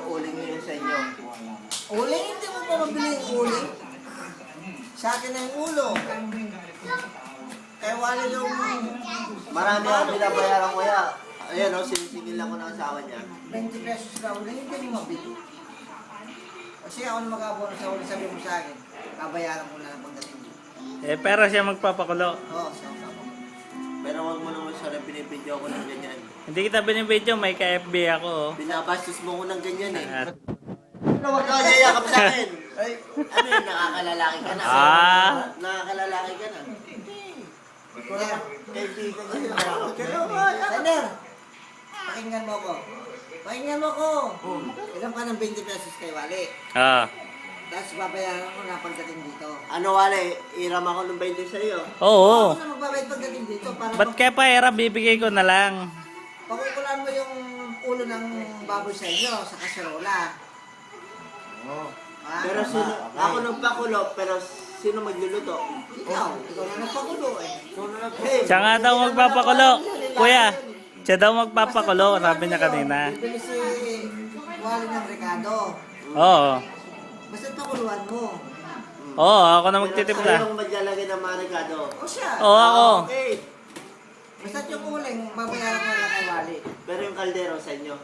Uling niyo sa inyo. Uling? Hindi mo pa mabili yung uling. Sa akin na yung ulo. Kaya wala yung... Marami ako binabayaran ko ya. Ayan o, sinisingil ako ng asawa niya. 20 pesos na uling, hindi mo mabili. Kasi ako na mag-abono sa uling, sabi mo sa akin, kabayaran ko na ng pagdating dito. Eh, pero siya magpapakulo. Oo, siya ang kapag. Pero wag mo naman sana binibidyo ako ng ganyan. Hindi kita binibidyo, may ka-FB ako. Oh. Binabastos mo ko ng ganyan eh. At, Ano wag ka yayakap sa akin? Ay, ano yun, nakakalalaki ka na. Ah. Nakakalalaki ka na. Kuya, Kaibigan ka na. Sander, pakinggan mo ko. Pakinggan mo ko. Ilan pa ng 20 pesos kay Wali. ah. Tapos babayaran ko na pagdating dito. Ano wale, iram ako ng 20 sa iyo. Oo. Ako na magbabayad pagdating dito para Ba't kaya pa era, bibigay ko na lang. pakukulan mo yung ulo ng baboy sa inyo sa kaserola. Oh. Ah, Pero sino, ako nagpakulo, pero sino magluluto? ikaw na nagpakulo eh. Siya nga daw magpapakulo. Kuya, siya daw magpapakulo, sabi niya kanina. Bibili si Wali ng Ricardo. Oo. Basta pakuluan mo. Oo, ako na Pero magtitimpla. sa'yo ang maglalagay ng marigado. O siya. Oo, ako. Okay. Basta yung uling, babayaran ko na lang kay Wali. Pero yung kaldero sa inyo.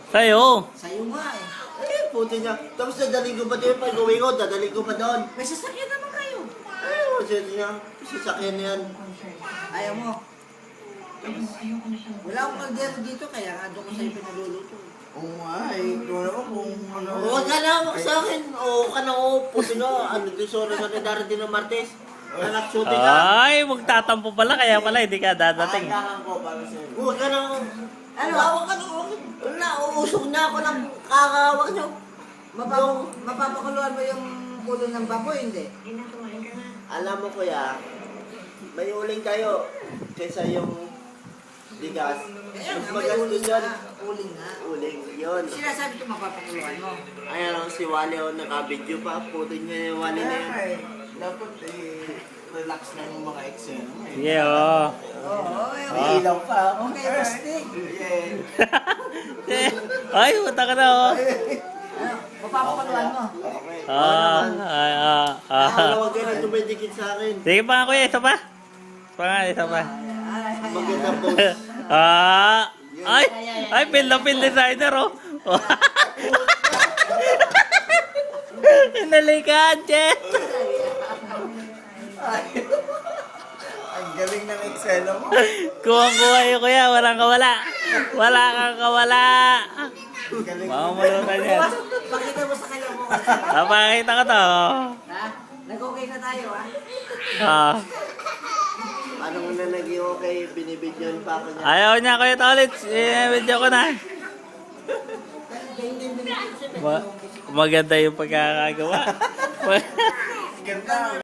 Sa'yo. Sa'yo nga eh. Eh, puti niya. Tapos dadaling ko ba doon? Pag uwi ko, dadaling ko ba doon? May sasakyan naman kayo. Ay, kasi niya. Sasakyan yan. Ayaw mo. Wala akong kaldero dito, kaya nga doon ko sa'yo pinaluluto. Oo nga eh, ito naman kung ano. Huwag ka na, huwag sa akin. Oo ka na, oo. Puti nga. Ano din, sorry ka na darating ng Martes. Anak, shooting ka. Ay, magtatampo pala, kaya pala hindi ka dadating. Kailangan ko para sa'yo. Huwag ka na. Ano? Huwag ka na. Wala, uusog na ako ng kakawag niyo. Mapapakuluan mo yung ulo ng baboy, hindi? Alam mo kuya, may uling kayo kaysa yung bigas. Kaya Mas nga, may magastos uling yan. nga. Uling nga. Uling, yun. Sinasabi ko mapapakuluan mo. Ayan ang si Wally o nakabidyo pa. Putin niya yung Wally na Kaya yan. nga eh, dapat relax na yung mga Excel. Sige, oo. Oo, May ilaw pa. Okay, rustic. Yeah. Ay, punta ka na, oh. Ano, mapapakuluan mo. Okay. Ah. Huwag ka na dumidikit sa akin. Sige pa nga, kuya, isa pa. Isa pa nga, isa pa. Maganda post. Ay, pin designer, oh. Inalikan, che. Ang galing ng Excel mo. Kuha yung kuya, walang kawala. Wala kang kawala. Galing. Mamulutan yan. Pakita mo sa kanya mo. Papakita ko to. Ha? Nag-okay na tayo, ha? Ah. Paano mo na naging okay? Binibidyon pa ako niya. Ayaw niya kuya Tolit. Video ko na. Maganda yung pagkakagawa. Ganda.